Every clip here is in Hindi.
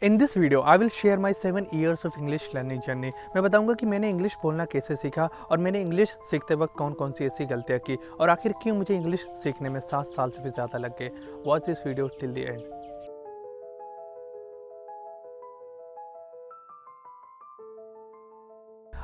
In this video I will share my 7 years of English learning journey. मैं बताऊंगा कि मैंने इंग्लिश बोलना कैसे सीखा और मैंने इंग्लिश सीखते वक्त कौन कौन सी ऐसी गलतियाँ की और आखिर क्यों मुझे इंग्लिश सीखने में 7 साल से भी ज़्यादा लग गए। Watch this video till the end.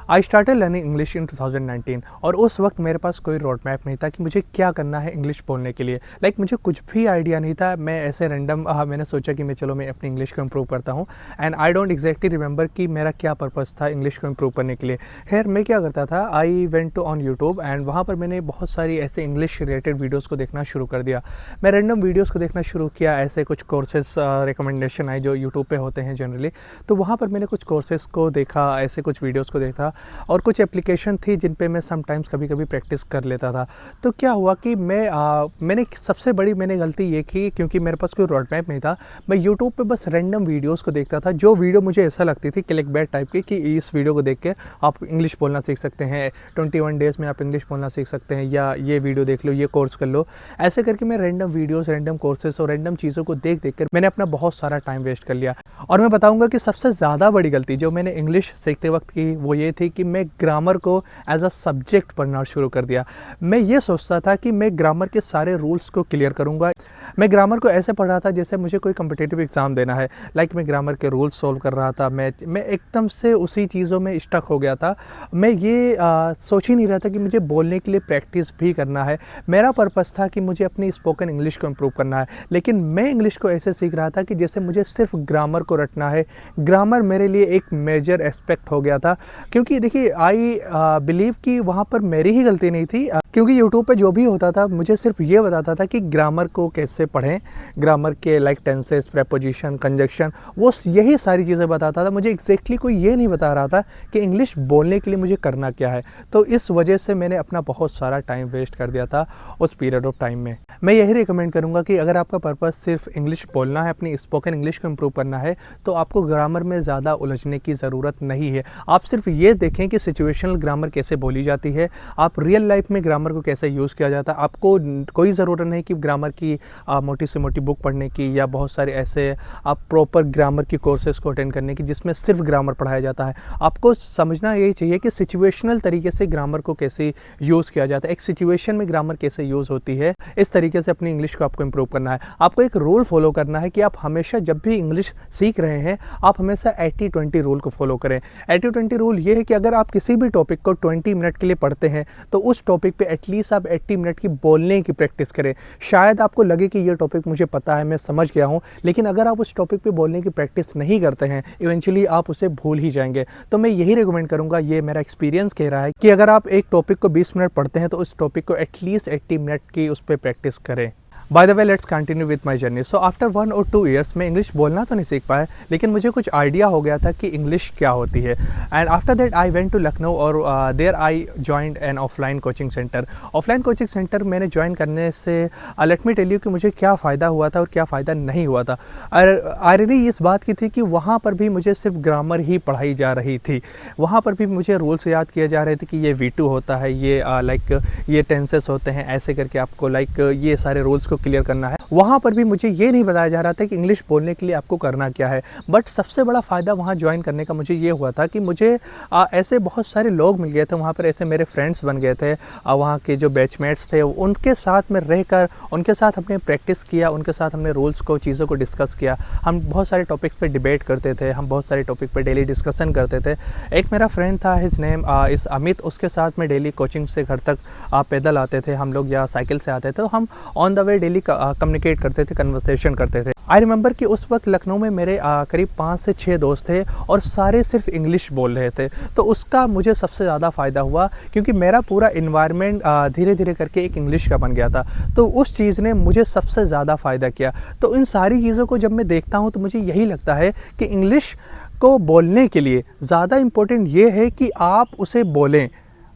I started learning English in 2019 और उस वक्त मेरे पास कोई रोड मैप नहीं था कि मुझे क्या करना है इंग्लिश बोलने के लिए। मुझे कुछ भी आइडिया नहीं था। मैं ऐसे रैंडम मैंने सोचा कि मैं अपनी इंग्लिश को इम्प्रूव करता हूँ and I don't exactly remember कि मेरा क्या पर्पस था इंग्लिश को इम्प्रूव करने के लिए। खैर मैं क्या करता था, I went to on YouTube and वहाँ पर मैंने बहुत सारी ऐसे इंग्लिश रिलेटेड वीडियोज़ को देखना शुरू कर दिया। मैं रैंडम वीडियोज़ को देखना शुरू किया, ऐसे कुछ कोर्सेज रिकमेंडेशन आए जो यूट्यूब पे होते हैं जनरली, तो वहाँ पर मैंने कुछ कोर्सेज़ को देखा, ऐसे कुछ वीडियोज़ को देखा और कुछ एप्लीकेशन थी जिन पे मैं समटाइम्स कभी कभी प्रैक्टिस कर लेता था। तो क्या हुआ कि मैंने सबसे बड़ी गलती ये की, क्योंकि मेरे पास कोई रोड मैप नहीं था, मैं यूट्यूब पे बस रैंडम वीडियोस को देखता था। जो वीडियो मुझे ऐसा लगती थी क्लिक बैट टाइप की कि इस वीडियो को देख के आप इंग्लिश बोलना सीख सकते हैं, 21 डेज़ में आप इंग्लिश बोलना सीख सकते हैं, या ये वीडियो देख लो, ये कोर्स कर लो। ऐसे करके मैं रैंडम वीडियोज़, रैंडम कोर्सेज और रैंडम चीज़ों को देख देख कर मैंने अपना बहुत सारा टाइम वेस्ट कर लिया। और मैं बताऊँगा कि सबसे ज़्यादा बड़ी गलती जो मैंने इंग्लिश सीखते वक्त की वो ये थी कि मैं ग्रामर को एज अ सब्जेक्ट पढ़ना शुरू कर दिया। मैं ये सोचता था कि मैं ग्रामर के सारे रूल्स को क्लियर करूँगा। मैं ग्रामर को ऐसे पढ़ रहा था जैसे मुझे कोई कम्पिटिटिव एग्ज़ाम देना है। मैं ग्रामर के रूल्स सॉल्व कर रहा था। मैं एकदम से उसी चीज़ों में स्टक हो गया था। मैं ये सोच ही नहीं रहा था कि मुझे बोलने के लिए प्रैक्टिस भी करना है। मेरा पर्पस था कि मुझे अपनी स्पोकन इंग्लिश को इम्प्रूव करना है, लेकिन मैं इंग्लिश को ऐसे सीख रहा था कि जैसे मुझे सिर्फ ग्रामर को रटना है। ग्रामर मेरे लिए एक मेजर एस्पेक्ट हो गया था, क्योंकि देखिए आई बिलीव कि वहाँ पर मेरी ही गलती नहीं थी, क्योंकि यूट्यूब पे जो भी होता था मुझे सिर्फ ये बताता था कि ग्रामर को कैसे पढ़ें, ग्रामर के टेंसेस, प्रेपोजिशन, कंजक्शन, वो यही सारी चीज़ें बताता था। मुझे एग्जैक्टली कोई ये नहीं बता रहा था कि इंग्लिश बोलने के लिए मुझे करना क्या है। तो इस वजह से मैंने अपना बहुत सारा टाइम वेस्ट कर दिया था उस पीरियड ऑफ टाइम में। मैं यही रिकमेंड करूँगा कि अगर आपका पर्पस सिर्फ इंग्लिश बोलना है, अपनी स्पोकन इंग्लिश को इम्प्रूव करना है, तो आपको ग्रामर में ज़्यादा उलझने की ज़रूरत नहीं है। आप सिर्फ ये देखें कि सिचुएशनल ग्रामर कैसे बोली जाती है, आप रियल लाइफ में ग्रामर को कैसे यूज़ किया जाता है। आपको कोई ज़रूरत नहीं कि ग्रामर की मोटी से मोटी बुक पढ़ने की, या बहुत सारे ऐसे आप प्रॉपर ग्रामर की कोर्सेज़ को अटेंड करने की जिसमें सिर्फ ग्रामर पढ़ाया जाता है। आपको समझना यही चाहिए कि सिचुएशनल तरीके से ग्रामर को कैसे यूज़ किया जाता है, एक सिचुएशन में ग्रामर कैसे यूज़ होती है, इस तरीके से अपनी इंग्लिश को आपको इम्प्रूव करना है। आपको एक रूल फॉलो करना है कि आप हमेशा जब भी इंग्लिश सीख रहे हैं, आप हमेशा 80-20 रूल को फॉलो करें। 80-20 रूल ये है कि अगर आप किसी भी टॉपिक को 20 मिनट के लिए पढ़ते हैं, तो उस टॉपिक पे एटलीस्ट आप 80 मिनट की बोलने की प्रैक्टिस करें। शायद आपको लगे कि ये टॉपिक मुझे पता है, मैं समझ गया हूँ, लेकिन अगर आप उस टॉपिक पे बोलने की प्रैक्टिस नहीं करते हैं, इवेंचुअली आप उसे भूल ही जाएंगे। तो मैं यही रिकमेंड करूँगा, ये मेरा एक्सपीरियंस कह रहा है कि अगर आप एक टॉपिक को 20 मिनट पढ़ते हैं तो उस टॉपिक को एटलीस्ट 80 मिनट की उस पर प्रैक्टिस करें। By the way, let's continue with my journey. So after 1 or 2 years मैं इंग्लिश बोलना तो नहीं सीख पाया, लेकिन मुझे कुछ आइडिया हो गया था कि इंग्लिश क्या होती है। And after that I went to Lucknow और there I joined an offline coaching centre. Offline coaching centre मैंने ज्वाइन करने से लेट मी टेल यू कि मुझे क्या फ़ायदा हुआ था और क्या फ़ायदा नहीं हुआ था। आयरनी इस बात की थी कि वहाँ पर भी मुझे सिर्फ ग्रामर ही पढ़ाई जा रही थी। वहाँ पर भी मुझे रूल्स याद किए जा रहे थे कि ये V2 होता है, ये ये टेंसेस होते हैं, ऐसे करके आपको ये सारे रूल्स क्लियर करना है। वहाँ पर भी मुझे ये नहीं बताया जा रहा था कि इंग्लिश बोलने के लिए आपको करना क्या है। बट सबसे बड़ा फ़ायदा वहाँ ज्वाइन करने का मुझे ये हुआ था कि मुझे ऐसे बहुत सारे लोग मिल गए थे वहाँ पर, ऐसे मेरे फ्रेंड्स बन गए थे। वहाँ के जो बैचमेट्स थे उनके साथ में रहकर, उनके साथ हमने प्रैक्टिस किया, उनके साथ हमने रूल्स को, चीज़ों को डिस्कस किया। हम बहुत सारे टॉपिक्स पे डिबेट करते थे, हम बहुत सारे टॉपिक पे डेली डिस्कशन करते थे। एक मेरा फ्रेंड था, हिज नेम इस अमित, उसके साथ में डेली कोचिंग से घर तक पैदल आते थे हम लोग या साइकिल से आते थे। तो हम on the way daily communicate करते थे, कन्वर्सेशन करते थे। आई रिमेंबर कि उस वक्त लखनऊ में मेरे करीब 5 से 6 दोस्त थे और सारे सिर्फ इंग्लिश बोल रहे थे। तो उसका मुझे सबसे ज़्यादा फ़ायदा हुआ, क्योंकि मेरा पूरा इन्वायरमेंट धीरे धीरे करके एक इंग्लिश का बन गया था। तो उस चीज़ ने मुझे सबसे ज़्यादा फ़ायदा किया। तो इन सारी चीज़ों को जब मैं देखता हूँ तो मुझे यही लगता है कि इंग्लिश को बोलने के लिए ज़्यादा इम्पोर्टेंट ये है कि आप उसे बोलें।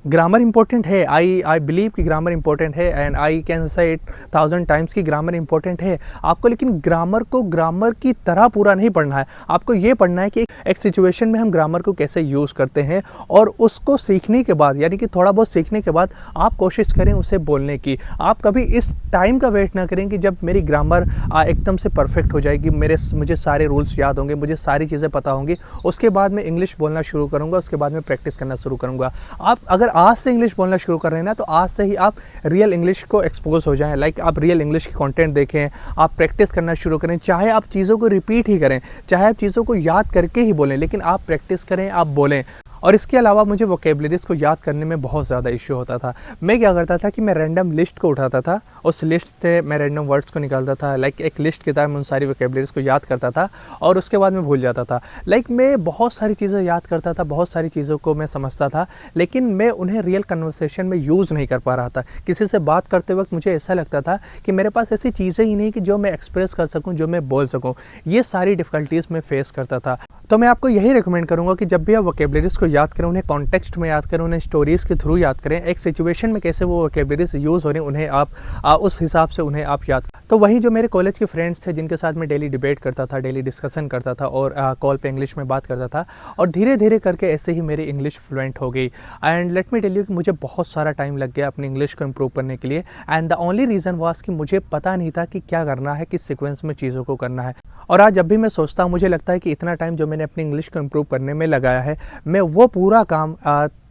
ग्रामर इंपॉर्टेंट है, आई बिलीव कि ग्रामर इंपॉर्टेंट है, and I can say it 1000 times कि ग्रामर इंपॉर्टेंट है आपको। लेकिन ग्रामर को ग्रामर की तरह पूरा नहीं पढ़ना है। आपको ये पढ़ना है कि एक सिचुएशन में हम ग्रामर को कैसे यूज़ करते हैं, और उसको सीखने के बाद, यानी कि थोड़ा बहुत सीखने के बाद आप कोशिश करें उसे बोलने की। आप कभी इस टाइम का वेट ना करें कि जब मेरी ग्रामर एकदम से परफेक्ट हो जाएगी, मुझे सारे रूल्स याद होंगे, मुझे सारी चीज़ें पता होंगी, उसके बाद मैं इंग्लिश बोलना शुरू करूँगा, उसके बाद मैं प्रैक्टिस करना शुरू करूँगा। आप अगर आज से इंग्लिश बोलना शुरू कर रहे हैं ना, तो आज से ही आप रियल इंग्लिश को एक्सपोज हो जाएं। लाइक आप रियल इंग्लिश की कंटेंट देखें, आप प्रैक्टिस करना शुरू करें, चाहे आप चीज़ों को रिपीट ही करें, चाहे आप चीज़ों को याद करके ही बोलें, लेकिन आप प्रैक्टिस करें, आप बोलें। और इसके अलावा मुझे वोकेबलरीज़ को याद करने में बहुत ज़्यादा इश्यू होता था। मैं क्या करता था कि मैं रैंडम लिस्ट को उठाता था, उस लिस्ट से मैं रैंडम वर्ड्स को निकालता था, लाइक एक लिस्ट की तरह मैं उन सारी वोकेबलरीज़ को याद करता था, और उसके बाद मैं भूल जाता था। लाइक मैं बहुत सारी चीज़ें याद करता था, बहुत सारी चीज़ों को मैं समझता था, लेकिन मैं उन्हें रियल कन्वर्सेशन में यूज़ नहीं कर पा रहा था। किसी से बात करते वक्त मुझे ऐसा लगता था कि मेरे पास ऐसी चीज़ें ही नहीं कि जो मैं एक्सप्रेस कर सकूँ, जो मैं बोल सकूँ। ये सारी डिफ़िकल्टीज़ मैं फेस करता था। तो मैं आपको यही रिकमेंड करूँगा कि जब भी आप वोकेबलरीज़ को याद करें, उन्हें कॉन्टेक्स्ट में याद करें, उन्हें स्टोरीज़ के थ्रू याद करें, एक सिचुएशन में कैसे वो वोकेबलरीज़ यूज़ हो रही हैं, उन्हें आप उस हिसाब से उन्हें आप याद। तो वही जो मेरे कॉलेज के फ्रेंड्स थे, जिनके साथ मैं डेली डिबेट करता था, डेली डिस्कशन करता था, और कॉल पे इंग्लिश में बात करता था, और धीरे धीरे करके ऐसे ही मेरी इंग्लिश फ्लुएंट हो गई। And let me tell you कि मुझे बहुत सारा टाइम लग गया अपनी इंग्लिश को इम्प्रूव करने के लिए। And the only reason was कि मुझे पता नहीं था कि क्या करना है, किस सीक्वेंस में चीज़ों को करना है। और आज जब भी मैं सोचता हूँ, मुझे लगता है कि इतना टाइम जो मैंने अपनी इंग्लिश को इम्प्रूव करने में लगाया है, मैं वो पूरा काम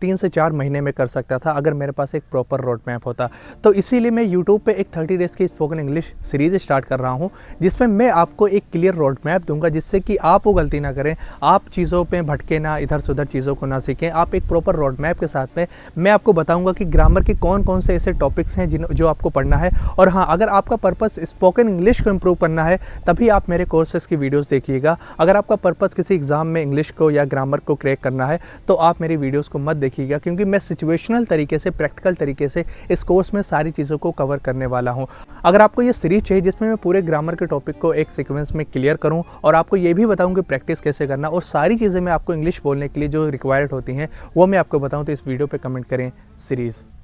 3 से 4 महीने में कर सकता था अगर मेरे पास एक प्रॉपर रोड मैप होता। तो इसीलिए मैं यूट्यूब पे एक 30 डेज़ की स्पोकन इंग्लिश सीरीज़ स्टार्ट कर रहा हूँ, जिसमें मैं आपको एक क्लियर रोड मैप दूंगा, जिससे कि आप वो गलती ना करें, आप चीज़ों पे भटके ना, इधर से उधर चीज़ों को ना सीखें। आप एक प्रॉपर रोड मैप के साथ में मैं आपको बताऊँगा कि ग्रामर के कौन कौन से ऐसे टॉपिक्स हैं जो आपको पढ़ना है। और हाँ, अगर आपका पर्पस स्पोकन इंग्लिश को इम्प्रूव करना है, तभी आप मेरे कोर्सेज़ की वीडियोज़ देखिएगा। अगर आपका पर्पस किसी एग्ज़ाम में इंग्लिश को या ग्रामर को क्रैक करना है, तो आप मेरी वीडियोज़ को मत देखिएगा, क्योंकि मैं सिचुएशनल तरीके से, प्रैक्टिकल तरीके से इस कोर्स में सारी चीज़ों को कवर करने वाला हूं। अगर आपको ये सीरीज चाहिए जिसमें मैं पूरे ग्रामर के टॉपिक को एक सीक्वेंस में क्लियर करूं, और आपको ये भी बताऊं कि प्रैक्टिस कैसे करना, और सारी चीज़ें मैं आपको इंग्लिश बोलने के लिए जो रिक्वायर्ड होती हैं वो मैं आपको बताऊं, तो इस वीडियो पे कमेंट करें सीरीज़।